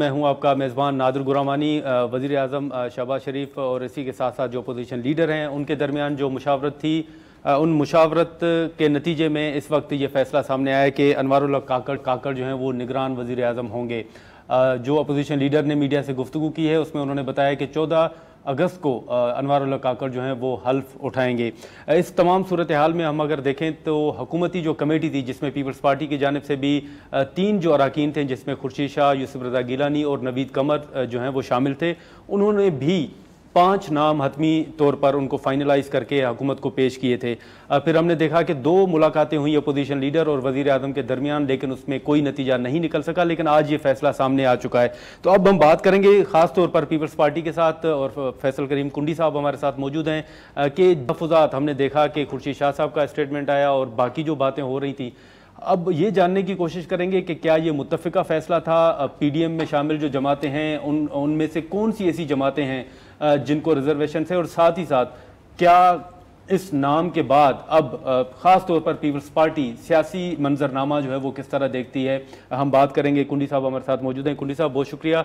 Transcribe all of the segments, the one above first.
میں ہوں آپ کا میزبان نادر غرامانی۔ وزیر اعظم شہباز شریف اور اسی کے ساتھ ساتھ جو اپوزیشن لیڈر ہیں ان کے درمیان جو مشاورت تھی، ان مشاورت کے نتیجے میں اس وقت یہ فیصلہ سامنے آیا کہ انوار اللہ کاکڑ جو ہیں وہ نگران وزیر اعظم ہوں گے۔ جو اپوزیشن لیڈر نے میڈیا سے گفتگو کی ہے اس میں انہوں نے بتایا کہ 14 اگست کو انوار اللہ کاکڑ جو ہیں وہ حلف اٹھائیں گے۔ اس تمام صورتحال میں ہم اگر دیکھیں تو حکومتی جو کمیٹی تھی جس میں پیپلز پارٹی کی جانب سے بھی 3 جو اراکین تھے جس میں خورشید شاہ، یوسف رضا گیلانی اور نوید قمر جو ہیں وہ شامل تھے، انہوں نے بھی 5 نام حتمی طور پر ان کو فائنلائز کر کے حکومت کو پیش کیے تھے۔ پھر ہم نے دیکھا کہ 2 ملاقاتیں ہوئیں اپوزیشن لیڈر اور وزیر اعظم کے درمیان، لیکن اس میں کوئی نتیجہ نہیں نکل سکا، لیکن آج یہ فیصلہ سامنے آ چکا ہے۔ تو اب ہم بات کریں گے خاص طور پر پیپلز پارٹی کے ساتھ، اور فیصل کریم کنڈی صاحب ہمارے ساتھ موجود ہیں، کہ تحفظات ہم نے دیکھا کہ خورشید شاہ صاحب کا اسٹیٹمنٹ آیا اور باقی جو باتیں ہو رہی تھیں۔ اب یہ جاننے کی کوشش کریں گے کہ کیا یہ متفقہ فیصلہ تھا؟ پی ڈی ایم میں شامل جو جماعتیں ہیں ان میں سے کون سی ایسی جماعتیں ہیں جن کو ریزرویشن ہے، اور ساتھ ہی ساتھ کیا اس نام کے بعد اب خاص طور پر پیپلز پارٹی سیاسی منظرنامہ جو ہے وہ کس طرح دیکھتی ہے؟ ہم بات کریں گے۔ کنڈی صاحب ہمارے ساتھ موجود ہیں۔ کنڈی صاحب بہت شکریہ۔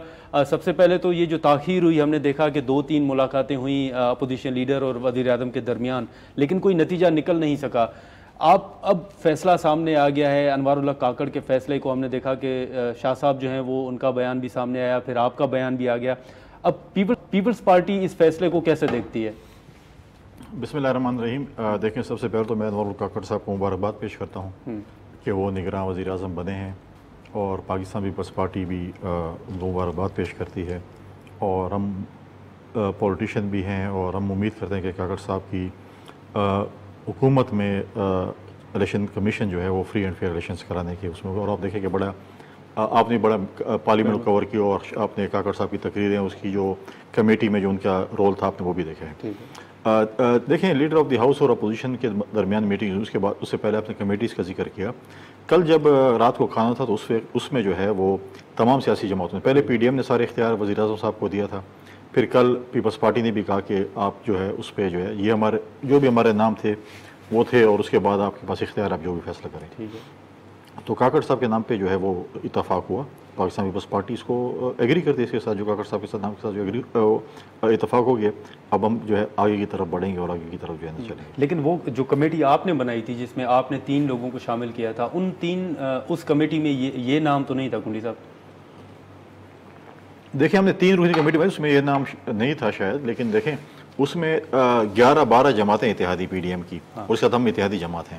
سب سے پہلے تو یہ جو تاخیر ہوئی، ہم نے دیکھا کہ 2-3 ملاقاتیں ہوئیں اپوزیشن لیڈر اور وزیر اعظم کے درمیان، لیکن کوئی نتیجہ نکل نہیں سکا۔ اب فیصلہ سامنے آ گیا ہے انوار اللہ کاکڑ کے فیصلے کو، ہم نے دیکھا کہ شاہ صاحب جو ہیں وہ ان کا بیان بھی سامنے آیا، پھر آپ کا بیان بھی آ گیا۔ اب پیپلز پارٹی اس فیصلے کو کیسے دیکھتی ہے؟ بسم اللہ الرحمن الرحیم۔ دیکھیں، سب سے پہلے تو میں انوار اللہ کاکڑ صاحب کو مبارکباد پیش کرتا ہوں کہ وہ نگراں وزیر اعظم بنے ہیں، اور پاکستان پیپلز پارٹی بھی ان کو مبارکباد پیش کرتی ہے، اور ہم پولیٹیشین بھی ہیں، اور ہم امید کرتے ہیں کہ کاکڑ صاحب کی حکومت میں الیکشن کمیشن جو ہے وہ فری اینڈ فیئر الیکشنز کرانے کی اس میں، اور آپ دیکھیں کہ آپ نے بڑا پارلیمنٹ کور کیا، اور آپ نے کاکڑ صاحب کی تقریریں، اس کی جو کمیٹی میں جو ان کا رول تھا آپ نے وہ بھی دیکھا ہے۔ دیکھیں، لیڈر آف دی ہاؤس اور اپوزیشن کے درمیان میٹنگ، اس سے پہلے آپ نے کمیٹیز کا ذکر کیا۔ کل جب رات کو کھانا تھا تو اس میں جو ہے وہ تمام سیاسی جماعتوں نے، پہلے پی ڈی ایم نے سارے اختیار وزیر اعظم صاحب کو دیا تھا، پھر کل پیپلز پارٹی نے بھی کہا کہ آپ جو ہے اس پہ جو ہے یہ جو بھی ہمارے نام تھے وہ تھے، اور اس کے بعد آپ کے پاس اختیار، آپ جو بھی فیصلہ کریں۔ تو کاکڑ صاحب کے نام پہ جو ہے وہ اتفاق ہوا، پاکستان پیپلز پارٹی اس کو ایگری کرتی ہے، اس کے ساتھ جو کاکڑ صاحب کے ساتھ نام کے ساتھ جو اتفاق ہو گیا۔ اب ہم جو ہے آگے کی طرف بڑھیں گے اور آگے کی طرف جو ہے چلیں گے۔ لیکن وہ جو کمیٹی آپ نے بنائی تھی جس میں آپ نے 3 لوگوں کو شامل کیا تھا، اس کمیٹی میں یہ نام تو نہیں تھا کنڈی صاحب؟ دیکھیں، ہم نے 3 رکنی کمیٹی بنائی، اس میں یہ نام نہیں تھا شاید، لیکن دیکھیں اس میں 11-12 جماعتیں اتحادی پی ڈی ایم کی، اور اس کے ساتھ ہم اتحادی جماعت ہیں۔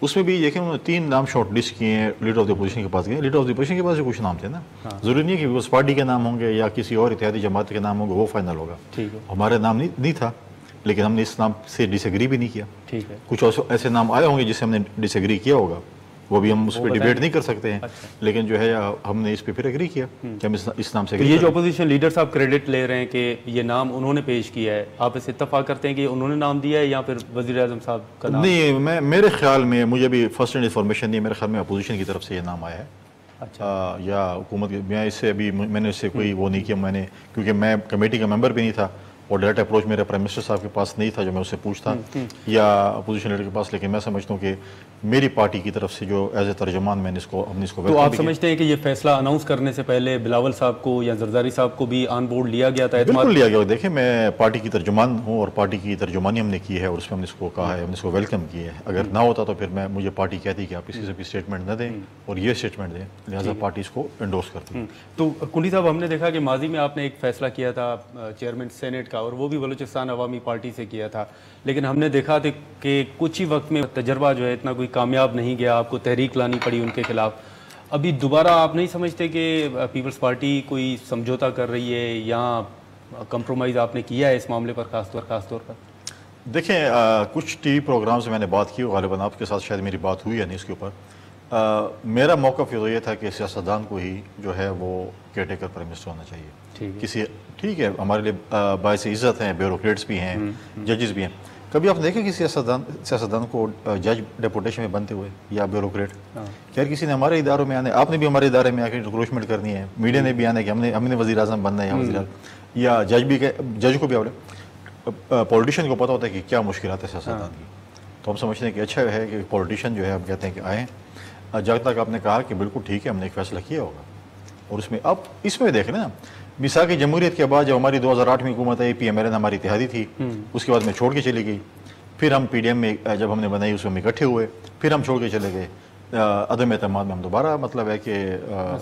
اس میں بھی دیکھیں انہوں نے 3 نام شارٹ لسٹ کیے ہیں، لیڈر آف دی اپوزیشن کے پاس گئے، لیڈر آف دی اپوزیشن کے پاس جو کچھ نام تھے نا، ضروری نہیں ہے کہ پیپلز پارٹی کے نام ہوں گے یا کسی اور اتحادی جماعت کے نام ہوں گے وہ فائنل ہوگا۔ ہمارے نام نہیں تھا، لیکن ہم نے اس نام سے ڈس ایگری بھی نہیں کیا۔ کچھ ایسے نام آئے ہوں گے جس سے ہم نے ڈس ایگری کیا ہوگا، وہ بھی ہم اس پہ ڈیبیٹ نہیں کر سکتے ہیں، لیکن جو ہے ہم نے اس پہ پھر ایگری کیا کہ ہم اس نام سے۔ یہ جو اپوزیشن لیڈر صاحب کریڈٹ لے رہے ہیں کہ یہ نام انہوں نے پیش کیا ہے، آپ اس سے اتفاق کرتے ہیں کہ انہوں نے نام دیا ہے یا پھر وزیر اعظم صاحب کا نام؟ نہیں، میرے خیال میں، مجھے بھی فرسٹ ہینڈ انفارمیشن نہیں ہے، میرے خیال میں اپوزیشن کی طرف سے یہ نام آیا ہے، یا حکومت میں نے اس سے کوئی وہ نہیں کیا، کیونکہ میں کمیٹی کا ممبر بھی نہیں تھا، اور ڈائریکٹ اپروچ میرے پرائم منسٹر صاحب کے پاس نہیں تھا جو میں اس سے پوچھتا یا اپوزیشن لیڈر کے پاس، لیکن میں سمجھتا ہوں کہ میری پارٹی کی طرف سے جو ایز اے ترجمان ہم نے اس کو تو آپ سمجھتے ہیں کہ یہ فیصلہ اناؤنس کرنے سے پہلے بلاول صاحب کو یا زرداری صاحب کو بھی آن بورڈ لیا گیا تھا؟ بالکل لیا گیا۔ دیکھیں، میں پارٹی کی ترجمان ہوں، اور پارٹی کی ترجمانی ہم نے کی ہے، اور اس میں ہم نے اس کو کہا ہے، ہم نے اس کو ویلکم کیا ہے۔ اگر نہ ہوتا تو پھر مجھے پارٹی کہتی کہ آپ کسی سے بھی اسٹیٹمنٹ نہ دیں اور یہ اسٹیٹمنٹ دیں، لہٰذا پارٹی اس کو انڈورس کرتی ہے۔ تو کنڈی صاحب، ہم نے دیکھا کہ ماضی میں آپ نے ایک فیصلہ کیا تھا چیئرمین سینیٹ کا، اور وہ بھی بلوچستان عوامی پارٹی سے کیا تھا، لیکن ہم نے دیکھا تھا کہ کچھ ہی وقت میں تجربہ جو ہے اتنا کوئی کامیاب نہیں گیا، آپ کو تحریک لانی پڑی ان کے خلاف۔ ابھی دوبارہ آپ نہیں سمجھتے کہ پیپلز پارٹی کوئی سمجھوتا کر رہی ہے یا کمپرومائز آپ نے کیا ہے اس معاملے پر خاص طور پر؟ دیکھیں، کچھ ٹی وی پروگرامز میں نے بات کی، غالباً آپ کے ساتھ شاید میری بات ہوئی ہے نہیں اس کے اوپر۔ میرا موقف یہ تھا کہ سیاستدان کو ہی جو ہے وہ کیئر ٹیکر پرائم منسٹر ہونا چاہیے۔ ٹھیک ہے، ہمارے لیے باعث عزت ہیں، بیوروکریٹس بھی ہیں، ججز بھی ہیں۔ کبھی آپ نے دیکھا کہ سیاستدان کو جج ڈیپوٹیشن میں بنتے ہوئے یا بیوروکریٹ؟ خیر، کسی نے ہمارے اداروں میں آنے، آپ نے بھی ہمارے ادارے میں آ کے ریکروچمنٹ کرنی ہے، میڈیا نے بھی آنا کہ ہم نے وزیر اعظم بننا ہے یا جج کو بھی پولیٹیشین کو پتہ ہوتا ہے کہ کیا مشکلات ہے سیاستدان کی۔ تو ہم سمجھتے ہیں کہ اچھا ہے کہ پولیٹیشین جو ہے ہم کہتے ہیں کہ آئیں، جب تک آپ نے کہا کہ بالکل ٹھیک ہے ہم نے ایک فیصلہ کیا ہوگا، اور اس میں اب اس میں دیکھ لیں نا، میثاق جمہوریت کے بعد جب ہماری 2008 میں حکومت آئی، پی ایم ایل این ہماری اتحادی تھی، اس کے بعد میں چھوڑ کے چلی گئی، پھر ہم پی ڈی ایم میں جب ہم نے بنائی اس میں ہم اکٹھے ہوئے، پھر ہم چھوڑ کے چلے گئے، عدم اعتماد میں ہم دوبارہ مطلب ہے کہ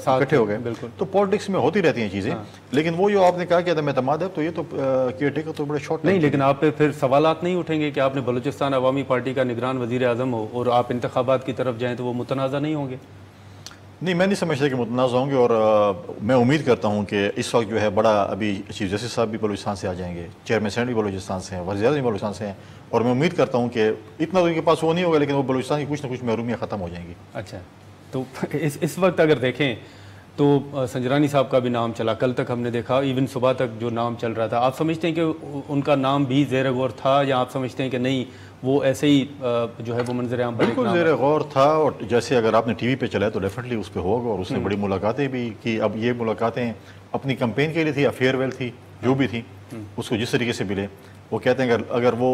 اکٹھے ہو گئے. تو پالیٹکس میں ہوتی رہتی ہیں چیزیں، لیکن وہ جو آپ نے کہا کہ عدم اعتماد ہے، تو یہ تو کیئر ٹیکر تو بڑے شارٹ نہیں، لیکن آپ پہ پھر سوالات نہیں اٹھیں گے کہ آپ نے بلوچستان عوامی پارٹی کا نگران وزیر اعظم ہو اور آپ انتخابات کی طرف جائیں تو وہ متنازع نہیں ہوں گے؟ نہیں، میں نہیں سمجھتا کہ متنازع ہوں گے، اور میں امید کرتا ہوں کہ اس وقت جو ہے بڑا ابھی چیف جسٹس صاحب بھی بلوچستان سے آ جائیں گے، چیئرمین سینٹ بھی بلوچستان سے ہیں، وزیر اعظم بھی بلوچستان سے ہیں، اور میں امید کرتا ہوں کہ اتنا تو ان کے پاس وہ نہیں ہوگا، لیکن وہ بلوچستان کی کچھ نہ کچھ محرومیاں ختم ہو جائیں گی. اچھا، تو اس وقت اگر دیکھیں تو سنجرانی صاحب کا بھی نام چلا، کل تک ہم نے دیکھا، ایون صبح تک جو نام چل رہا تھا، آپ سمجھتے ہیں کہ ان کا نام بھی زیر غور تھا، یا آپ سمجھتے ہیں کہ نہیں وہ ایسے ہی جو ہے وہ منظر عام پر بالکل زیر غور تھا؟ اور جیسے اگر آپ نے ٹی وی پہ چلا ہے تو ڈیفینیٹلی اس پہ ہوگا، اور اس نے بڑی ملاقاتیں بھی کی. اب یہ ملاقاتیں اپنی کمپین کے لیے تھی یا فیئر ویل تھی، جو بھی تھی، اس کو جس طریقے سے ملے، وہ کہتے ہیں اگر وہ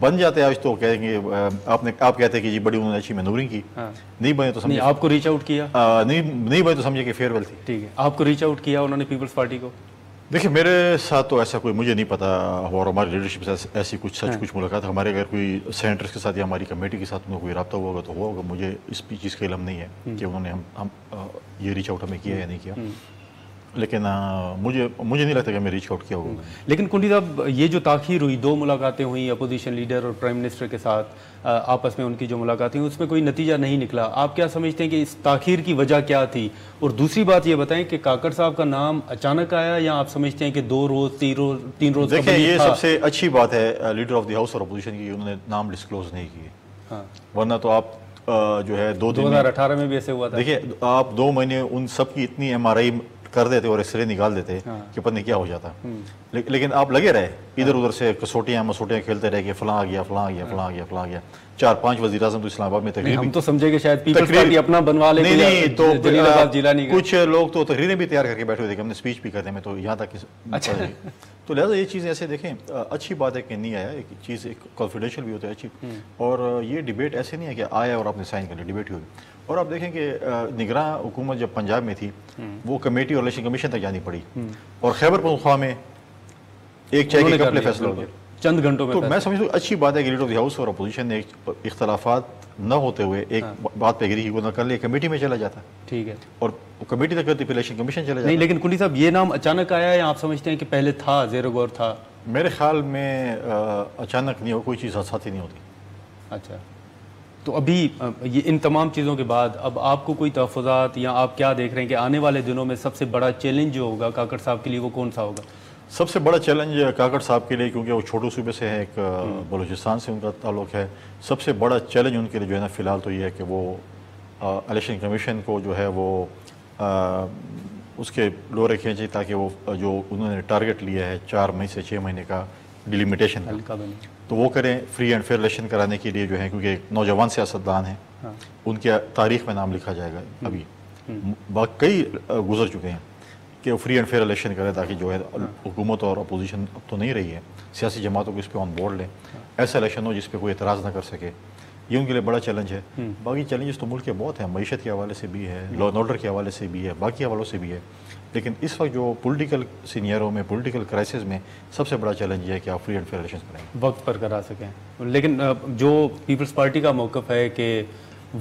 بن جاتے آج تو کہیں گے آپ کہتے ہیں کہ جی بڑی انہوں نے اچھی مینورنگ کی. نہیں بنے تو سمجھے آپ کو ریچ آؤٹ کیا، نہیں بنے تو سمجھے کہ فیئر ویل تھی. ٹھیک ہے، آپ کو ریچ آؤٹ کیا انہوں نے پیپلز پارٹی کو؟ دیکھیں میرے ساتھ تو ایسا کوئی مجھے نہیں پتا، اور ہماری لیڈرشپ سے ایسی کچھ ملاقات، ہمارے اگر کوئی سینٹرز کے ساتھ یا ہماری کمیٹی کے ساتھ انہوں کوئی رابطہ ہوا ہوگا تو ہوا ہوگا. مجھے اس چیز کا علم نہیں ہے کہ انہوں نے ہم یہ ریچ آؤٹ ہمیں کیا یا نہیں کیا، لیکن مجھے نہیں لگتا کہ میں ریچ آؤٹ کیا ہوگا. لیکن کنڈی صاحب، یہ جو تاخیر ہوئی، 2 ملاقاتیں ہوئیں اپوزیشن لیڈر اور پرائم منسٹر کے ساتھ، آپس میں ان کی جو ملاقاتیں ہوئی اس میں کوئی نتیجہ نہیں نکلا. آپ کیا سمجھتے ہیں کہ اس تاخیر کی وجہ کیا تھی؟ اور دوسری بات یہ بتائیں کہ کاکڑ صاحب کا نام اچانک آیا، یا آپ سمجھتے ہیں کہ 2 روز 3 روز دیکھیں یہ سب سے اچھی بات ہے لیڈر آف دی ہاؤس اور اپوزیشن کی، انہوں نے نام ڈسکلوز نہیں کیے، ورنہ تو آپ جو ہے 2018 میں بھی ایسے ہوا تھا. دیکھیں آپ 2 مہینے ان سب کی اتنی ایم آر آئی کر دیتے اور ایکس رے نکال دیتے کہ پتہ نہیں کیا ہو جاتا، لیکن آپ لگے رہے ادھر ادھر سے مسوٹیاں کھیلتے رہے کہ فلاں آ گیا، فلاں آ گیا، فلاں آ گیا، فلاں آ گیا. 4-5 وزیر اعظم تو اسلام آباد میں تقریر، ہم تو سمجھے کہ شاید پیپلز پارٹی اپنا بنوا لے. نہیں تو کچھ لوگ تو تقریریں بھی تیار کر کے بیٹھے ہوئے تھے کہ ہم نے اسپیچ بھی کرنے میں، تو یہاں تک تو لہٰذا یہ چیزیں ایسے دیکھیں اچھی بات ہے کہ نہیں آیا، ایک چیز ایک کانفیڈینشیل بھی ہوتا ہے اچھی. اور یہ ڈیبیٹ ایسے نہیں ہے کہ آیا اور آپ نے سائن کر لیا، ڈیبیٹ ہی ہوگی. اور آپ دیکھیں کہ نگراں حکومت جب پنجاب میں تھی وہ کمیٹی اور الیکشن کمیشن تک جانی پڑی، اور خیبر پختونخوا میں ایک چائے کے کپ میں فیصلہ ہو گیا چند گھنٹوں میں. تو میں سمجھتا ہوں اچھی بات ہے کہ لیڈر آف دی ہاؤس اور اپوزیشن نے اختلافات نہ ہوتے ہوئے ایک بات پہ اگری نہ کر لے، کمیٹی میں چلا جاتا. ٹھیک ہے، اور کمیٹی تک کرتی پھر الیکشن کمیشن چلا جاتا. نہیں، لیکن کنڈی صاحب یہ نام اچانک آیا یا آپ سمجھتے ہیں کہ پہلے تھا، زیر غور تھا؟ میرے خیال میں اچانک نہیں ہو، کوئی چیز ساتھی نہیں ہوتی. اچھا، تو ابھی یہ ان تمام چیزوں کے بعد اب آپ کو کوئی تحفظات، یا آپ کیا دیکھ رہے ہیں کہ آنے والے دنوں میں سب سے بڑا چیلنج جو ہوگا کاکڑ صاحب کے لیے وہ کون سا ہوگا؟ سب سے بڑا چیلنج کاکڑ صاحب کے لیے، کیونکہ وہ چھوٹو صوبے سے ہیں، ایک بلوچستان سے ان کا تعلق ہے، سب سے بڑا چیلنج ان کے لیے جو ہے نا فی الحال تو یہ ہے کہ وہ الیکشن کمیشن کو جو ہے وہ اس کے لورے کھینچے، تاکہ وہ جو انہوں نے ٹارگٹ لیا ہے 4 مئی سے 6 مہینے کا ڈیلیمیٹیشن تو وہ کریں، فری اینڈ فیئر الیکشن کرانے کے لیے جو ہے، کیونکہ نوجوان سیاستدان ہیں، ان کے تاریخ میں نام لکھا جائے گا. ابھی کئی گزر چکے ہیں کہ وہ فری اینڈ فیئر الیکشن کریں، تاکہ جو ہے حکومت اور اپوزیشن اب تو نہیں رہی ہے، سیاسی جماعتوں کو اس پہ آن بورڈ لیں، ایسا الیکشن ہو جس پہ کوئی اعتراض نہ کر سکے. یہ ان کے لیے بڑا چیلنج ہے. باقی چیلنجز تو ملک کے بہت ہیں، معیشت کے حوالے سے بھی ہے، لا اینڈ آرڈر کے حوالے سے بھی ہے، باقی حوالوں سے بھی ہے، لیکن اس وقت جو پولیٹیکل سینئروں میں، پولیٹیکل کرائسس میں سب سے بڑا چیلنج یہ ہے کہ آپ فری اینڈ فیئر الیکشن کریں، وقت پر کرا سکیں. لیکن جو پیپلز پارٹی کا موقف ہے کہ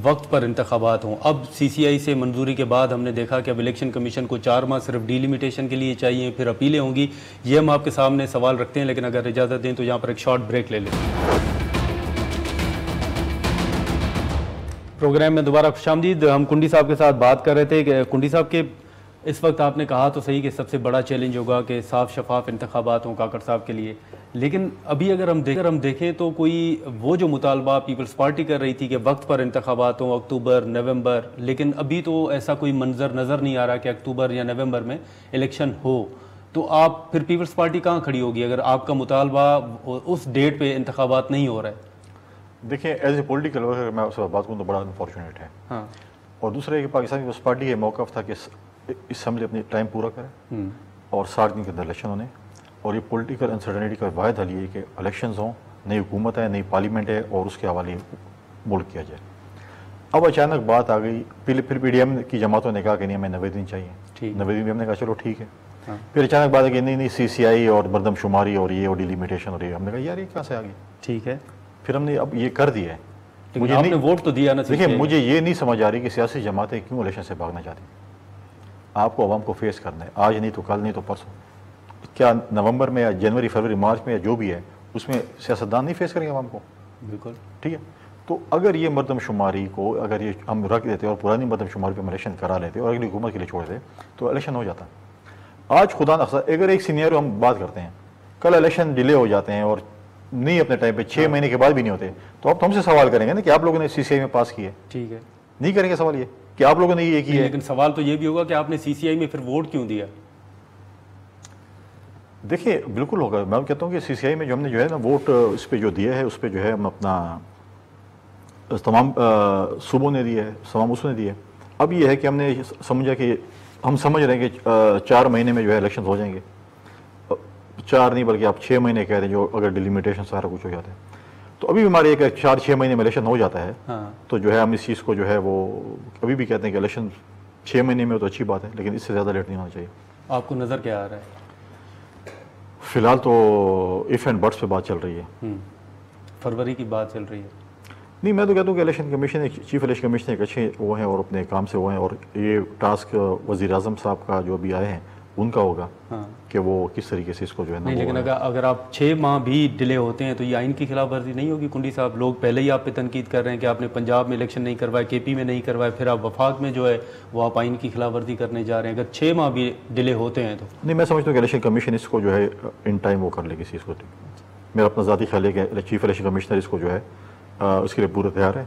وقت پر انتخابات ہوں، اب سی سی آئی سے منظوری کے بعد ہم نے دیکھا کہ اب الیکشن کمیشن کو 4 ماہ صرف ڈیلیمیٹیشن کے لیے چاہیے، پھر اپیلیں ہوں گی. یہ ہم آپ کے سامنے سوال رکھتے ہیں، لیکن اگر اجازت دیں تو یہاں پر ایک شارٹ بریک لے لیں. پروگرام میں دوبارہ خوش آمدید. ہم کنڈی صاحب کے ساتھ بات کر رہے تھے کہ کنڈی صاحب کے اس وقت آپ نے کہا تو صحیح کہ سب سے بڑا چیلنج ہوگا کہ صاف شفاف انتخابات ہوں کاکڑ صاحب کے لیے، لیکن ابھی اگر ہم دیکھیں تو کوئی وہ جو مطالبہ پیپلز پارٹی کر رہی تھی کہ وقت پر انتخابات ہوں اکتوبر نومبر، لیکن ابھی تو ایسا کوئی منظر نظر نہیں آ رہا کہ اکتوبر یا نومبر میں الیکشن ہو. تو آپ پھر پیپلز پارٹی کہاں کھڑی ہوگی اگر آپ کا مطالبہ اس ڈیٹ پہ انتخابات نہیں ہو رہا ہے؟ دیکھیں ایز اے پولیٹیکل ورکر میں اس بات کروں تو بڑا انفارچونیٹ ہے. اور دوسرا کہ پاکستان پیپلز پارٹی کا موقف تھا کہ اسمبلی اپنی ٹائم پورا کرے اور 60 دن کے اندر الیکشن ہونے، اور یہ پولیٹیکل انسرٹنٹی کا واحد حل یہ ہے کہ الیکشنز ہوں، نئی حکومت ہے، نئی پارلیمنٹ ہے، اور اس کے حوالے ملک کیا جائے. اب اچانک بات آ گئی، پھر پی ڈی ایم کی جماعتوں نے کہا کہ نہیں ہمیں 90 دن چاہیے، 90 دن بھی ہم نے کہا چلو ٹھیک ہے۔ پھر اچانک بات ہے کہ نہیں سی سی آئی اور مردم شماری اور یہ اور ڈیلیمیٹیشن اور یہ، ہم نے کہا یار یہ کہاں سے آ گئی؟ ٹھیک ہے، پھر ہم نے اب یہ کر دیا ہے۔ مجھے آپ نے ووٹ تو دیا نا، دیکھیں مجھے یہ نہیں سمجھ آ رہی کہ سیاسی جماعتیں کیوں الیکشن سے بھاگنا چاہتی ہیں۔ آپ کو عوام کو فیس کرنا ہے، آج نہیں تو کل نہیں تو پرسوں۔ کیا نومبر میں یا جنوری فروری مارچ میں یا جو بھی ہے اس میں سیاستدان نہیں فیس کریں گے عوام کو؟ بالکل ٹھیک ہے۔ تو اگر یہ مردم شماری کو اگر یہ ہم رکھ دیتے اور پرانی مردم شماری پہ ہم الیکشن کرا لیتے اور اگلی حکومت کے لیے چھوڑ دیتے تو الیکشن ہو جاتا۔ آج خدا نخواستہ اگر ایک سینئر ہم بات کرتے ہیں، کل الیکشن ڈیلے ہو جاتے ہیں اور نہیں اپنے ٹائم پہ 6 مہینے کے بعد بھی نہیں ہوتے، تو آپ تو ہم سے سوال کریں گے نا کہ آپ لوگوں نے سی سی آئی میں پاس کی ہے؟ ٹھیک ہے، نہیں کریں گے سوال یہ کہ آپ لوگوں نے یہ کی ہے؟ لیکن سوال تو یہ بھی ہوگا کہ آپ نے سی سی آئی میں پھر ووٹ کیوں دیا؟ دیکھیے بالکل ہوگا، میں کہتا ہوں کہ سی سی آئی میں جو ہم نے جو ہے نا ووٹ اس پہ جو دیا ہے اس پہ جو ہے ہم اپنا تمام صوبوں نے دیا ہے، تمام اس نے دیا ہے۔ اب یہ ہے کہ ہم نے سمجھا کہ ہم سمجھ رہے ہیں کہ 4 مہینے میں جو ہے الیکشن ہو جائیں گے، 4 نہیں بلکہ آپ 6 مہینے کہہ رہے ہیں جو اگر ڈیلیمیٹیشن سارا کچھ ہو جاتا ہے تو ابھی بھی ہمارے ایک 4-6 مہینے میں الیکشن ہو جاتا ہے، تو جو ہے ہم اس چیز کو جو ہے وہ ابھی بھی کہتے ہیں کہ الیکشن 6 مہینے میں ہو تو اچھی بات ہے، لیکن اس سے زیادہ لیٹ نہیں ہونا چاہیے۔ آپ کو نظر کیا آ رہا ہے؟ فی الحال تو ایف اینڈ بٹس پہ بات چل رہی ہے، فروری کی بات چل رہی ہے۔ نہیں میں تو کہتا ہوں کہ election commission chief election commission ایک اچھے وہ ہیں اور اپنے کام سے وہ ہیں، اور یہ ٹاسک وزیر اعظم صاحب کا جو بھی آئے ہیں ان کا ہوگا کہ وہ کس طریقے سے اس کو جو ہے نہیں، لیکن اگر آپ 6 ماہ بھی ڈیلے ہوتے ہیں تو یہ آئین کی خلاف ورزی نہیں ہوگی؟ کنڈی صاحب لوگ پہلے ہی آپ پہ تنقید کر رہے ہیں کہ آپ نے پنجاب میں الیکشن نہیں کروائے، کے پی میں نہیں کروائے، پھر آپ وفاق میں جو ہے وہ آپ آئین کی خلاف ورزی کرنے جا رہے ہیں۔ اگر 6 ماہ بھی ڈیلے ہوتے ہیں تو نہیں، میں سمجھتا ہوں کہ الیکشن کمیشن اس کو جو ہے ان ٹائم وہ کر لے گی اس کو۔ میرا اپنا ذاتی خیال ہے کہ چیف الیکشن کمشنر اس کو جو ہے اس کے لیے پورا تیار ہے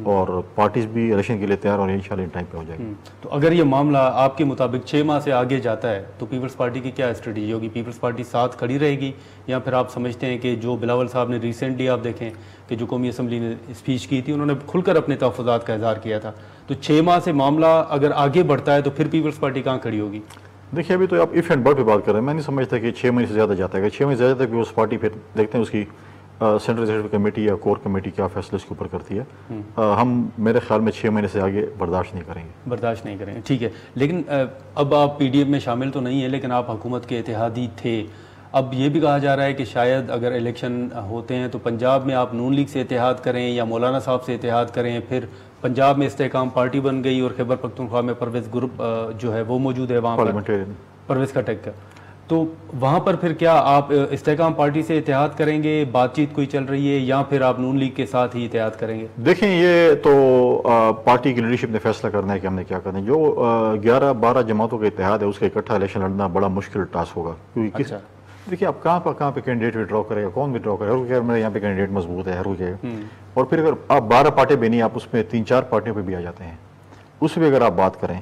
اور پارٹیز بھی الیکشن کے لیے تیار اور انشاءاللہ ان ٹائم پہ ہو جائے گی۔ تو اگر یہ معاملہ آپ کے مطابق 6 ماہ سے آگے جاتا ہے تو پیپلز پارٹی کی کیا اسٹریٹجی ہوگی؟ پیپلز پارٹی ساتھ کھڑی رہے گی یا پھر آپ سمجھتے ہیں کہ جو بلاول صاحب نے ریسنٹلی آپ دیکھیں کہ جو قومی اسمبلی نے اسپیچ کی تھی انہوں نے کھل کر اپنے تحفظات کا اظہار کیا تھا، تو 6 ماہ سے معاملہ اگر آگے بڑھتا ہے تو پھر پیپلز پارٹی کہاں کھڑی ہوگی؟ دیکھیے ابھی تو آپ ایف اینڈ بٹ پہ بات کر رہے ہیں، میں نہیں سمجھتا کہ 6 مہینے سے زیادہ جاتا ہے۔ اگر 6 مہینے سے زیادہ تک پیپلز پارٹی پھر دیکھتے ہیں اس کی سینٹرل ایگزیکٹو کمیٹی یا کور کمیٹی کیا فیصلہ اس کے اوپر کرتی ہے۔ ہم میرے خیال میں 6 مہینے سے آگے برداشت نہیں کریں گے۔ برداشت نہیں کریں گے، ٹھیک ہے۔ لیکن اب آپ پی ڈی ایم میں شامل تو نہیں ہیں لیکن آپ حکومت کے اتحادی تھے۔ اب یہ بھی کہا جا رہا ہے کہ شاید اگر الیکشن ہوتے ہیں تو پنجاب میں آپ نون لیگ سے اتحاد کریں یا مولانا صاحب سے اتحاد کریں، پھر پنجاب میں استحکام پارٹی بن گئی اور خیبر پختونخوا میں پرویز گروپ جو ہے وہ موجود ہے وہاں پر، پرویز کا ٹیک کا، تو وہاں پر پھر کیا آپ استحکام پارٹی سے اتحاد کریں گے؟ بات چیت کوئی چل رہی ہے یا پھر آپ نون لیگ کے ساتھ ہی اتحاد کریں گے؟ دیکھیں یہ تو پارٹی کی لیڈرشپ نے فیصلہ کرنا ہے کہ ہم نے کیا کرنا ہے۔ جو 11-12 جماعتوں کا اتحاد ہے اس کا اکٹھا الیکشن لڑنا بڑا مشکل ٹاسک ہوگا، کیونکہ دیکھیے آپ کہاں پہ کینڈیڈیٹ وڈرا کرے گا، کون وڈرا کرے گا، ہر کوئی میرے یہاں پہ کینڈیڈیٹ مضبوط ہے ہر کوئی کہے، اور پھر اگر آپ 12 پارٹی بھی نہیں آپ اس میں 3-4 پارٹیوں پہ بھی آ جاتے ہیں، اس میں اگر آپ بات کریں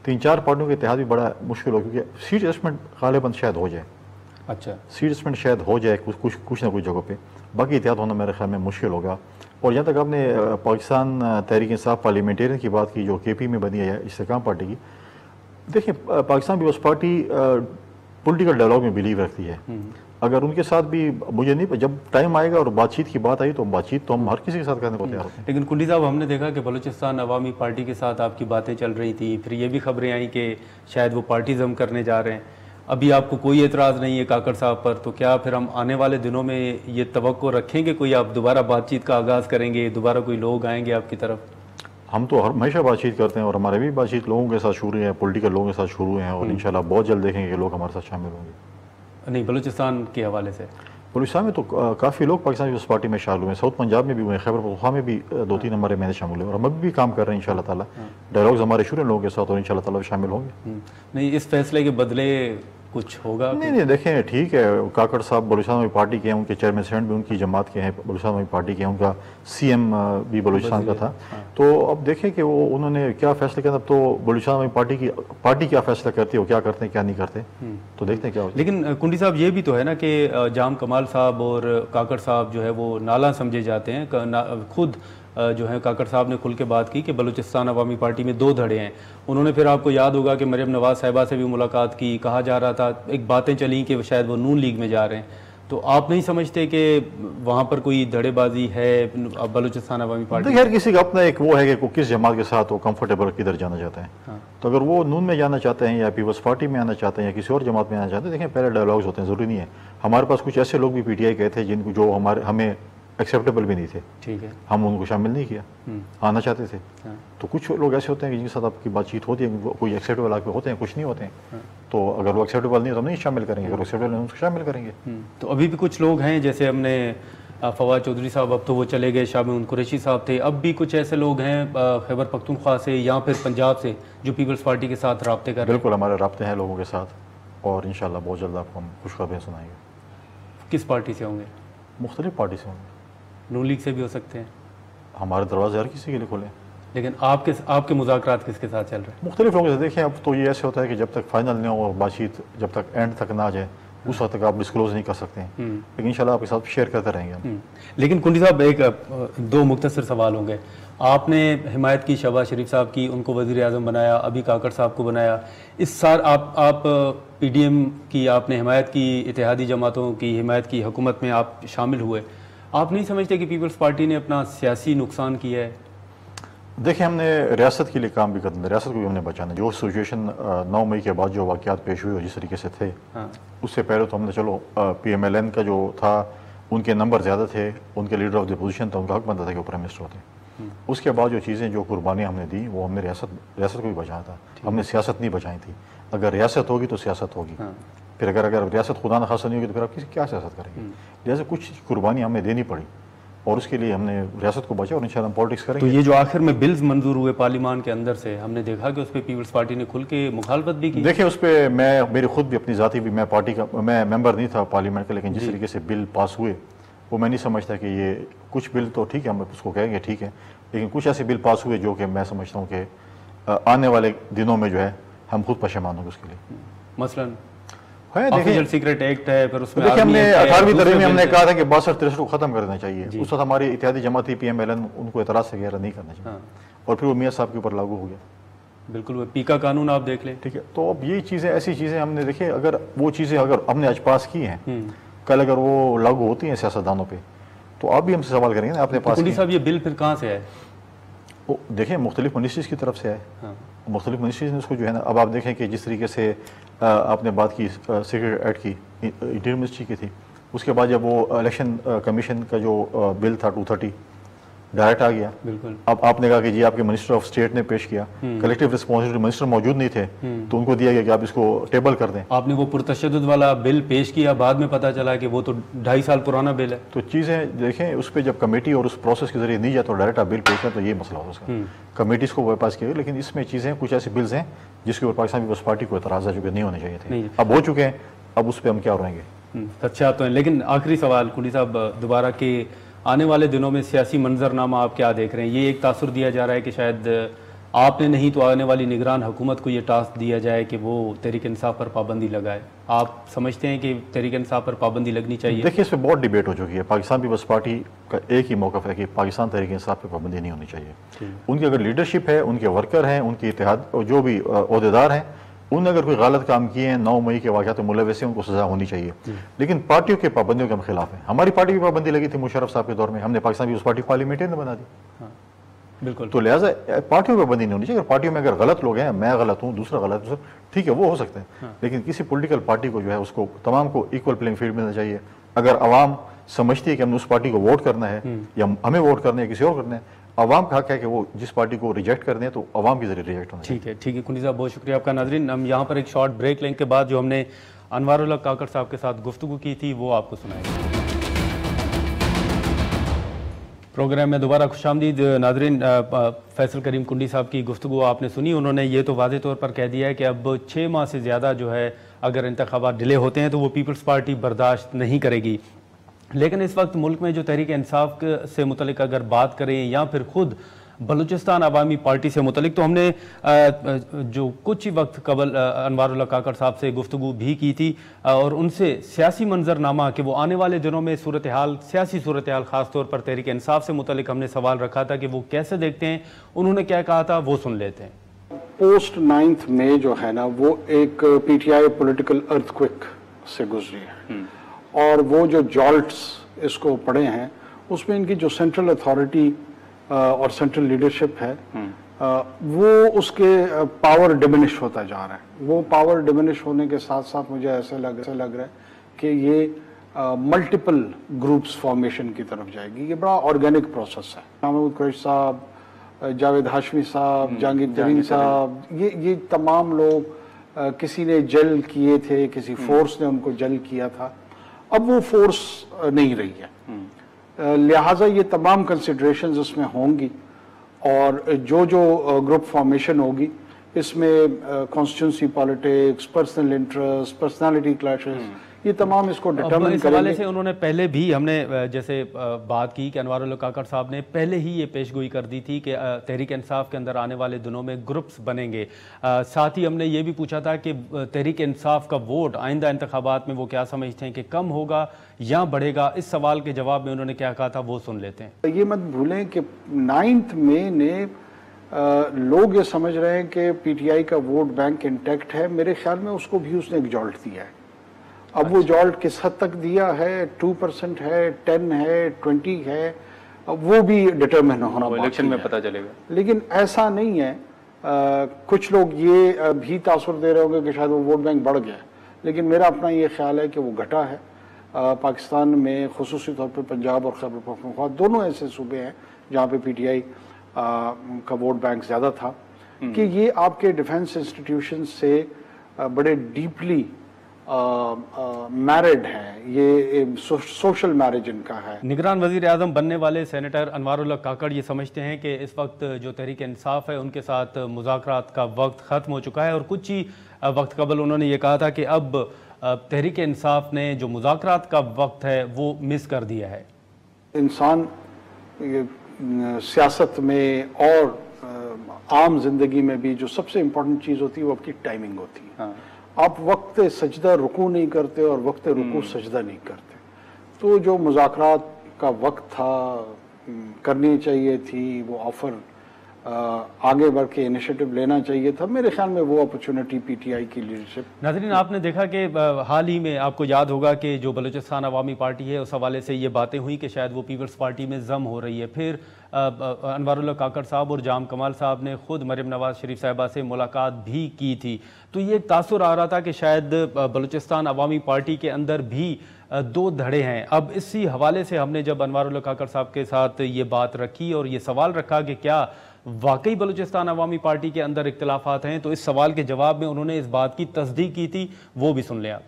3-4 پارٹیوں کے اتحاد بھی بڑا مشکل ہو، کیونکہ سیٹ ایڈجسٹمنٹ غالباً شاید ہو جائے۔ اچھا، سیٹ ایڈجسٹمنٹ شاید ہو جائے کچھ نہ کچھ جگہوں پہ، باقی اتحاد ہونا میرے خیال میں مشکل ہوگا۔ اور جہاں تک آپ نے پاکستان تحریک انصاف پارلیمنٹیرین کی بات کی جو کے پی میں بنی ہے استحکام پارٹی کی، دیکھیں Pakistan Peoples Party political dialogue میں بلیو رکھتی ہے، اگر ان کے ساتھ بھی مجھے نہیں، جب ٹائم آئے گا اور بات چیت کی بات آئی تو بات چیت تو ہم ہر کسی کے ساتھ کرنے کو تیار ہوتے ہیں۔ لیکن کنڈی صاحب ہم نے دیکھا کہ بلوچستان عوامی پارٹی کے ساتھ آپ کی باتیں چل رہی تھیں، پھر یہ بھی خبریں آئیں کہ شاید وہ پارٹیزم کرنے جا رہے ہیں، ابھی آپ کو کوئی اعتراض نہیں ہے کاکڑ صاحب پر، تو کیا پھر ہم آنے والے دنوں میں یہ توقع رکھیں گے کوئی آپ دوبارہ بات چیت کا آغاز کریں گے، دوبارہ کوئی لوگ آئیں گے آپ کی طرف؟ ہم تو ہمیشہ بات چیت کرتے ہیں اور ہمارے بھی بات چیت لوگوں کے ساتھ شروع ہیں، پولیٹیکل لوگوں کے ساتھ شروع ہیں، اور انشاءاللہ بہت جلد دیکھیں گے کہ لوگ ہمارے ساتھ شامل ہوں گے۔ نہیں، بلوچستان کے حوالے سے بلوچستان میں تو کافی لوگ پاکستان پیپلز پارٹی میں شامل ہوئے ہیں، ساؤتھ پنجاب میں بھی ہوئے ہیں، خیبر پختونخوا میں بھی 2-3 ہمارے میں شامل ہوئے، اور ہم ابھی بھی کام کر رہے ہیں انشاءاللہ تعالیٰ، ڈائلاگز ہمارے شروع ہیں لوگوں کے ساتھ اور انشاءاللہ تعالیٰ شامل ہوں گے۔ نہیں، اس فیصلے کے بدلے کچھ ہوگا؟ نہیں دیکھیں ٹھیک ہے، کاکڑ صاحب بلوچستان عوامی پارٹی کے ہیں، ان کے چیئرمین سینٹ بھی ان کی جماعت کے ہیں، بلوچستان عوامی پارٹی کے ہیں، ان کا سی ایم بھی بلوچستان کا تھا، تو اب دیکھیں کہ وہ انہوں نے کیا فیصلے کیا، اب تو بلوچستان عوامی پارٹی کیا فیصلہ کرتی ہے، وہ کیا کرتے ہیں کیا نہیں کرتے، تو دیکھتے ہیں کیا ہوتا ہے۔ لیکن کنڈی صاحب یہ بھی تو ہے نا کہ جام کمال صاحب اور کاکڑ صاحب جو ہے وہ نالاں سمجھے جاتے ہیں، خود جو ہے کاکڑ صاحب نے کھل کے بات کی کہ بلوچستان عوامی پارٹی میں 2 دھڑے ہیں، انہوں نے پھر آپ کو یاد ہوگا کہ مریم نواز صاحبہ سے بھی ملاقات کی، کہا جا رہا تھا، ایک باتیں چلیں کہ شاید وہ نون لیگ میں جا رہے ہیں، تو آپ نہیں سمجھتے کہ وہاں پر کوئی دھڑے بازی ہے بلوچستان عوامی پارٹی؟ ہر کسی کا اپنا ایک وہ ہے کہ کس جماعت کے ساتھ وہ کمفرٹیبل کدھر جانا چاہتے ہیں. تو اگر وہ نون میں جانا چاہتے ہیں یا پیپلز پارٹی میں آنا چاہتے ہیں یا کسی اور جماعت میں آنا چاہتے ہیں، دیکھیں پہلے ڈائلاگز ہوتے ہیں، ضروری نہیں ہے. ہمارے پاس کچھ ایسے لوگ بھی پی ٹی آئی کے تھے جن کو جو ہمیں ایکسیپٹیبل بھی نہیں تھے، ٹھیک ہے، ہم ان کو شامل نہیں کیا، آنا چاہتے تھے. تو کچھ لوگ ایسے ہوتے ہیں کہ جن کے ساتھ آپ کی بات چیت ہوتی ہے، کوئی ایکسیپٹیبل آپ کے ہوتے ہیں، کچھ نہیں ہوتے ہیں. تو اگر وہ ایکسیپٹیبل نہیں ہے تو ہم نہیں شامل کریں گے، اگر ایکسیپٹیبل نہیں ہے تو اس کو شامل کریں گے. تو ابھی بھی کچھ لوگ ہیں، جیسے ہم نے فواد چودھری صاحب، اب تو وہ چلے گئے، شاہ محمود قریشی صاحب تھے، اب بھی کچھ ایسے لوگ ہیں خیبر پختونخوا سے یا پھر پنجاب سے جو پیپلز پارٹی کے ساتھ رابطے کر رہے ہیں؟ بالکل، ہمارے رابطے ہیں لوگوں کے ساتھ، اور انشاءاللہ بہت جلد آپ کو ہم خوشخبریاں سنائیں گے. کس پارٹی سے ہوں گے؟ مختلف پارٹی سے ہوں گے. نون لیگ سے بھی ہو سکتے ہیں؟ ہمارے دروازے ہر کسی کے لیے کھلے ہیں. لیکن آپ کے مذاکرات کس کے ساتھ چل رہے ہیں؟ مختلف لوگوں سے. دیکھیں اب تو یہ ایسے ہوتا ہے کہ جب تک فائنل نہیں ہو اور بات چیت جب تک اینڈ تک نہ آ جائے اس وقت تک آپ ڈسکلوز نہیں کر سکتے ہیں، لیکن انشاءاللہ آپ کے ساتھ شیئر کرتے رہیں گے. لیکن کنڈی صاحب، ایک دو مختصر سوال ہوں گے. آپ نے حمایت کی شہباز شریف صاحب کی، ان کو وزیر اعظم بنایا، ابھی کاکڑ صاحب کو بنایا. اس سال آپ پی ڈی ایم کی آپ نے حمایت کی، اتحادی جماعتوں کی حمایت کی، حکومت میں آپ شامل ہوئے. آپ نہیں سمجھتے کہ پیپلز پارٹی نے اپنا سیاسی نقصان کیا ہے؟ دیکھیں ہم نے ریاست کے لیے کام بھی کرنا ہے، ریاست کو بھی ہم نے بچانا ہے. جو سچویشن 9 مئی کے بعد جو واقعات پیش ہوئے اور جس طریقے سے تھے، اس سے پہلے تو ہم نے چلو پی ایم ایل این کا جو تھا ان کے نمبر زیادہ تھے، ان کے لیڈر آف دی پوزیشن تھا، ان کا حق بنتا تھا کہ وہ پرائم منسٹر ہوتے. اس کے بعد جو چیزیں جو قربانیاں ہم نے دی وہ ہم نے ریاست کو بھی بچانا تھا. ہم نے سیاست نہیں بچائی تھی. اگر ریاست ہوگی تو سیاست ہوگی. پھر اگر ریاست خدا نخواستہ نہیں ہوگی تو پھر آپ کیا سیاست کریں گے؟ لہٰذا کچھ قربانیاں ہمیں دینی پڑی اور اس کے لیے ہم نے ریاست کو بچا اور انشاءاللہ ہم پالیٹکس کریں گے. تو یہ جو آخر میں بلز منظور ہوئے پارلیمان کے اندر سے، ہم نے دیکھا کہ اس پہ پیپلز پارٹی نے کھل کے مخالفت بھی کی. دیکھیں اس پہ میری خود بھی اپنی ذاتی بھی، میں ممبر نہیں تھا پارلیمنٹ کا، لیکن جس طریقے سے بل پاس ہوئے وہ میں نہیں سمجھتا کہ یہ کچھ بل تو ٹھیک ہے، ہم اس کو کہیں گے ٹھیک ہے، لیکن کچھ ایسے بل پاس ہوئے جو کہ میں سمجھتا ہوں کہ آنے والے دنوں میں جو ہے ہم خود پشیمان ہوں گے اس کے لیے. مثلاً آفیشل سیکرٹ ایکٹ ہے، پھر اس میں دیکھیں ہم نے 18ویں ترمیم میں ہم نے کہا تھا کہ 62-63 کو ختم کر دینا چاہیے. اس وقت ہماری اتحادی جماعت پی ایم ایل این ان کو اعتراض سے غیر نہیں کرنا چاہیے، اور پھر وہ میاں صاحب کے اوپر لاگو ہو گیا. بالکل، وہ پیکا قانون آپ دیکھ لیں. ٹھیک ہے، تو اب یہ چیزیں ایسی چیزیں ہم نے دیکھیں، اگر وہ چیزیں اگر ہم نے آج پاس کی ہیں، کل اگر وہ لاگو ہوتی ہیں سیاستدانوں پہ تو آپ بھی ہم سے سوال کریں گے نا اپنے پاس. صاحب یہ بل پھر کہاں سے ہے؟ دیکھیں مختلف منسٹریز کی طرف سے ہے، مختلف منسٹریز نے اس کو جو ہے نا، اب آپ دیکھیں کہ جس طریقے سے آپ نے بات کی سیکرٹ ایکٹ کی، انٹیریئر منسٹری کی تھی، اس کے بعد جب وہ الیکشن کمیشن کا جو بل تھا 230 ڈائریکٹ آ گیا. بالکل. اب آپ نے کہا کہ جی آپ کے منسٹر آف اسٹیٹ نے پیش کیا، کلیکٹیو رسپانسبلٹی، منسٹر موجود نہیں تھے تو ان کو دیا گیا کہ آپ اس کو ٹیبل کر دیں. آپ نے وہ پرتشدد والا بل پیش کیا، بعد میں پتا چلا کہ وہ تو 2.5 سال پرانا بل ہے. تو چیزیں دیکھیں اس پہ جب کمیٹی اور اس پروسیس کے ذریعے نہیں جاتا تو ڈائریکٹ آپ بل پیش کریں تو یہ مسئلہ ہوتا ہے اس کا. کمیٹیز کو وہ پاس کیا گیا، لیکن اس میں چیزیں کچھ ایسے بلز ہیں جس کے اوپر پاکستان پیپلز پارٹی کو اعتراض ہے جو کہ نہیں ہونے چاہیے تھے، اب ہو چکے ہیں، اب اس پہ ہم کیا رہیں گے. اچھا تو لیکن آخری سوال کنڈی صاحب دوبارہ کہ آنے والے دنوں میں سیاسی منظرنامہ آپ کیا دیکھ رہے ہیں؟ یہ ایک تاثر دیا جا رہا ہے کہ شاید آپ نے نہیں تو آنے والی نگران حکومت کو یہ ٹاسک دیا جائے کہ وہ تحریک انصاف پر پابندی لگائے. آپ سمجھتے ہیں کہ تحریک انصاف پر پابندی لگنی چاہیے؟ دیکھیے اس پہ بہت ڈیبیٹ ہو چکی ہے. پاکستان پیپلز پارٹی کا ایک ہی موقف ہے کہ پاکستان تحریک انصاف پہ پابندی نہیں ہونی چاہیے. ان کی اگر لیڈرشپ ہے، ان کے ورکر ہیں، ان کی اتحاد جو بھی عہدیدار ہیں، انہوں نے اگر کوئی غلط کام کیے ہیں، 9 مئی کے واقعات میں ملوث ہیں، ان کو سزا ہونی چاہیے. لیکن پارٹیوں کے پابندیوں کے ہم خلاف ہیں. ہماری پارٹی کی پابندی لگی تھی مشرف صاحب کے دور میں، ہم نے پاکستان پیپلز پارٹی پارلیمنٹ نے بنا دی. بالکل. تو لہٰذا پارٹیوں پہ پابندی نہیں ہونی چاہیے. اگر پارٹیوں میں اگر غلط لوگ ہیں، میں غلط ہوں، دوسرا غلط ہوں، ٹھیک ہے وہ ہو سکتے ہیں، لیکن کسی پولیٹیکل پارٹی کو جو ہے اس کو تمام کو ایکول پلینگ فیلڈ ملنا چاہیے. اگر عوام سمجھتی ہے کہ ہم نے اس پارٹی کو ووٹ کرنا ہے یا ہمیں ووٹ کرنا ہے کسی اور کرنا ہے، عوام کا حق ہے کہ وہ جس پارٹی کو ریجیکٹ کر دیں تو عوام کے ذریعے ریجیکٹ ہونا چاہیے. ٹھیک ہے کنڈی صاحب، بہت شکریہ آپ کا. ناظرین ہم یہاں پر ایک شارٹ بریک لیں کے بعد جو ہم نے انوار اللہ کاکڑ صاحب کے ساتھ گفتگو کی تھی وہ آپ کو سنائیں گے. پروگرام میں دوبارہ خوش آمدید. ناظرین فیصل کریم کنڈی صاحب کی گفتگو آپ نے سنی. انہوں نے یہ تو واضح طور پر کہہ دیا ہے کہ اب 6 ماہ سے زیادہ جو ہے اگر انتخابات ڈیلے ہوتے ہیں تو وہ پیپلز پارٹی برداشت نہیں کرے گی. لیکن اس وقت ملک میں جو تحریک انصاف سے متعلق اگر بات کریں یا پھر خود بلوچستان عوامی پارٹی سے متعلق، تو ہم نے جو کچھ ہی وقت قبل انوار اللہ کاکڑ صاحب سے گفتگو بھی کی تھی اور ان سے سیاسی منظرنامہ کہ وہ آنے والے دنوں میں سیاسی صورتحال خاص طور پر تحریک انصاف سے متعلق ہم نے سوال رکھا تھا کہ وہ کیسے دیکھتے ہیں. انہوں نے کیا کہا تھا وہ سن لیتے ہیں. پوسٹ 9 مئی جو ہے نا وہ ایک P T I political earth quick سے گزری ہے اور وہ جو جالٹس اس کو پڑھے ہیں اس میں ان کی جو سینٹرل اتھارٹی اور سینٹرل لیڈرشپ ہے وہ اس کے پاور ڈیمینش ہوتا جا رہا ہے. وہ پاور ڈیمینش ہونے کے ساتھ ساتھ مجھے ایسے لگ رہا ہے کہ یہ ملٹیپل گروپس فارمیشن کی طرف جائے گی. یہ بڑا آرگینک پروسیس ہے. محمود قریشی صاحب, جاوید ہاشمی صاحب, جہانگیر ترین صاحب, یہ تمام لوگ کسی نے جل کیے تھے, کسی فورس نے ان کو جل کیا تھا, اب وہ فورس نہیں رہی ہے. لہٰذا یہ تمام کنسیڈریشنز اس میں ہوں گی اور جو گروپ فارمیشن ہوگی اس میں constituency politics, personal interest, personality clashes, یہ تمام اس کو ڈٹرمن کریں گے. سے انہوں نے پہلے بھی ہم نے جیسے بات کی کہ انوار اللہ کاکڑ صاحب نے پہلے ہی یہ پیش گوئی کر دی تھی کہ تحریک انصاف کے اندر آنے والے دنوں میں گروپس بنیں گے. ساتھ ہی ہم نے یہ بھی پوچھا تھا کہ تحریک انصاف کا ووٹ آئندہ انتخابات میں وہ کیا سمجھتے ہیں کہ کم ہوگا یا بڑھے گا. اس سوال کے جواب میں انہوں نے کیا کہا تھا وہ سن لیتے ہیں. یہ مت بھولیں کہ 9 مئی نے لوگ یہ سمجھ رہے ہیں کہ پی ٹی آئی کا ووٹ بینک انٹیکٹ ہے. میرے خیال میں اس کو بھی اس نے ایک جالٹ دیا ہے. اب وہ جالٹ کس حد تک دیا ہے, 2% ہے, 10 ہے, 20 ہے, وہ بھی ڈٹرمن ہونا الیکشن میں پتہ چلے گا. لیکن ایسا نہیں ہے. کچھ لوگ یہ بھی تاثر دے رہے ہوں گے کہ شاید وہ ووٹ بینک بڑھ گیا ہے, لیکن میرا اپنا یہ خیال ہے کہ وہ گھٹا ہے. پاکستان میں خصوصی طور پہ پنجاب اور خیبر پختونخوا دونوں ایسے صوبے ہیں جہاں پہ پی ٹی آئی کا ووٹ بینک زیادہ تھا کہ یہ آپ کے ڈیفنس انسٹیٹیوشن سے بڑے ڈیپلی میرڈ ہیں. یہ سوشل میرج ان کا ہے. نگران وزیر اعظم بننے والے سینیٹر انوار اللہ کاکڑ یہ سمجھتے ہیں کہ اس وقت جو تحریک انصاف ہے ان کے ساتھ مذاکرات کا وقت ختم ہو چکا ہے, اور کچھ ہی وقت قبل انہوں نے یہ کہا تھا کہ اب تحریک انصاف نے جو مذاکرات کا وقت ہے وہ مس کر دیا ہے. انسان سیاست میں اور عام زندگی میں بھی جو سب سے امپورٹنٹ چیز ہوتی ہے وہ آپ کی ٹائمنگ ہوتی ہے. آپ وقت سجدہ رکوع نہیں کرتے اور وقت رکوع سجدہ نہیں کرتے. تو جو مذاکرات کا وقت تھا, کرنی چاہیے تھی, وہ آفر آگے بڑھ کے انیشیٹو لینا چاہیے تھا. میرے خیال میں وہ اپرچونٹی پی ٹی آئی کی لیڈرشپ. ناظرین, آپ نے دیکھا کہ حال ہی میں آپ کو یاد ہوگا کہ جو بلوچستان عوامی پارٹی ہے اس حوالے سے یہ باتیں ہوئی کہ شاید وہ پیپلز پارٹی میں ضم ہو رہی ہے. پھر انوار اللہ کاکڑ صاحب اور جام کمال صاحب نے خود مریم نواز شریف صاحبہ سے ملاقات بھی کی تھی. تو یہ ایک تاثر آ رہا تھا کہ شاید بلوچستان عوامی پارٹی کے اندر بھی 2 دھڑے ہیں. اب اسی حوالے سے ہم نے جب انوار اللہ کاکڑ صاحب کے ساتھ یہ بات رکھی اور یہ سوال رکھا کہ کیا واقعی بلوچستان عوامی پارٹی کے اندر اختلافات ہیں, تو اس سوال کے جواب میں انہوں نے اس بات کی تصدیق کی تھی. وہ بھی سن لیں آپ.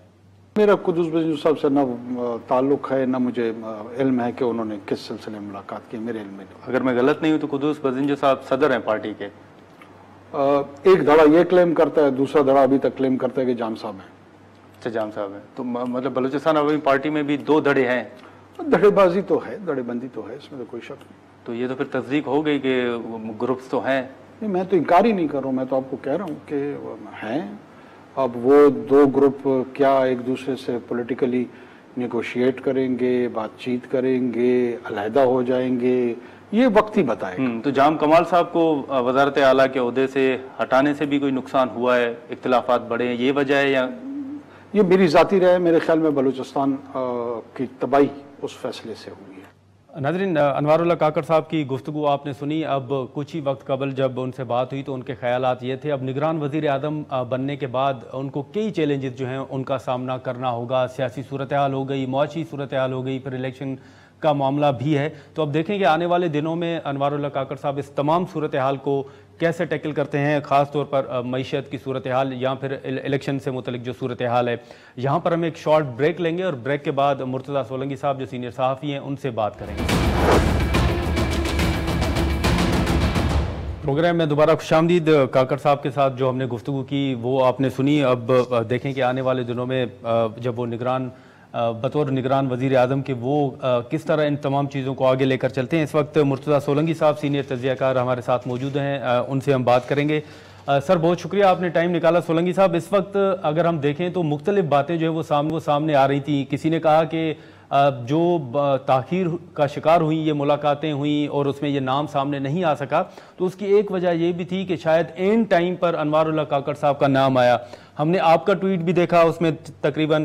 میرا قدوس بزنجو صاحب سے نہ تعلق ہے نہ مجھے علم ہے کہ انہوں نے کس سلسلے میں ملاقات کی. میرے علم میں اگر میں غلط نہیں ہوں تو قدوس بزنجو صاحب صدر ہیں پارٹی کے. ایک دھڑا یہ کلیم کرتا ہے, دوسرا دھڑا ابھی تک کلیم کرتا ہے کہ جام صاحب ہیں. اچھا, جام صاحب ہیں. تو مطلب بلوچستان عوامی پارٹی میں بھی 2 دھڑے ہیں. دھڑے بازی تو ہے, دھڑے بندی تو ہے, اس میں تو کوئی شک نہیں. تو یہ تو پھر تصدیق ہو گئی کہ گروپس تو ہیں. نہیں, میں تو انکار ہی نہیں کر رہا ہوں. میں تو آپ کو کہہ رہا ہوں کہ ہیں. اب وہ 2 گروپ کیا ایک دوسرے سے پولیٹیکلی نیگوشیٹ کریں گے, بات چیت کریں گے, علیحدہ ہو جائیں گے, یہ وقت ہی بتائے گا. تو جام کمال صاحب کو وزارت اعلیٰ کے عہدے سے ہٹانے سے بھی کوئی نقصان ہوا ہے, اختلافات بڑھے ہیں, یہ وجہ ہے یا یہ میری ذاتی رائے؟ میرے خیال میں بلوچستان کی تباہی اس فیصلے سے ہوئی ہے. ناظرین, انوار اللہ کاکڑ صاحب کی گفتگو آپ نے سنی. اب کچھ ہی وقت قبل جب ان سے بات ہوئی تو ان کے خیالات یہ تھے اب نگران وزیر اعظم بننے کے بعد ان کو کئی چیلنجز جو ہیں ان کا سامنا کرنا ہوگا. سیاسی صورتحال ہو گئی, معاشی صورتحال ہو گئی, پھر الیکشن کا معاملہ بھی ہے. تو اب دیکھیں کہ آنے والے دنوں میں انوار اللہ کاکڑ صاحب اس تمام صورتحال کو کیسے ٹیکل کرتے ہیں, خاص طور پر معیشت کی صورتحال یا پھر الیکشن سے متعلق جو صورتحال ہے. یہاں پر ہم ایک شارٹ بریک لیں گے اور بریک کے بعد مرتضیٰ سولنگی صاحب جو سینئر صحافی ہیں ان سے بات کریں گے. پروگرام میں دوبارہ خوش آمدید. کاکڑ صاحب کے ساتھ جو ہم نے گفتگو کی وہ آپ نے سنی. اب دیکھیں کہ آنے والے دنوں میں جب وہ بطور نگران وزیر اعظم کے وہ کس طرح ان تمام چیزوں کو آگے لے کر چلتے ہیں. اس وقت مرتضیٰ سولنگی صاحب سینئر تجزیہ کار ہمارے ساتھ موجود ہیں, ان سے ہم بات کریں گے. سر, بہت شکریہ آپ نے ٹائم نکالا. سولنگی صاحب, اس وقت اگر ہم دیکھیں تو مختلف باتیں جو ہے وہ سامنے آ رہی تھیں. کسی نے کہا کہ جو تاخیر کا شکار ہوئیں یہ ملاقاتیں ہوئیں اور اس میں یہ نام سامنے نہیں آ سکا, تو اس کی ایک وجہ یہ بھی تھی کہ شاید اینڈ ٹائم پر انوار اللہ کاکڑ صاحب کا نام آیا. ہم نے آپ کا ٹویٹ بھی دیکھا, اس میں تقریباً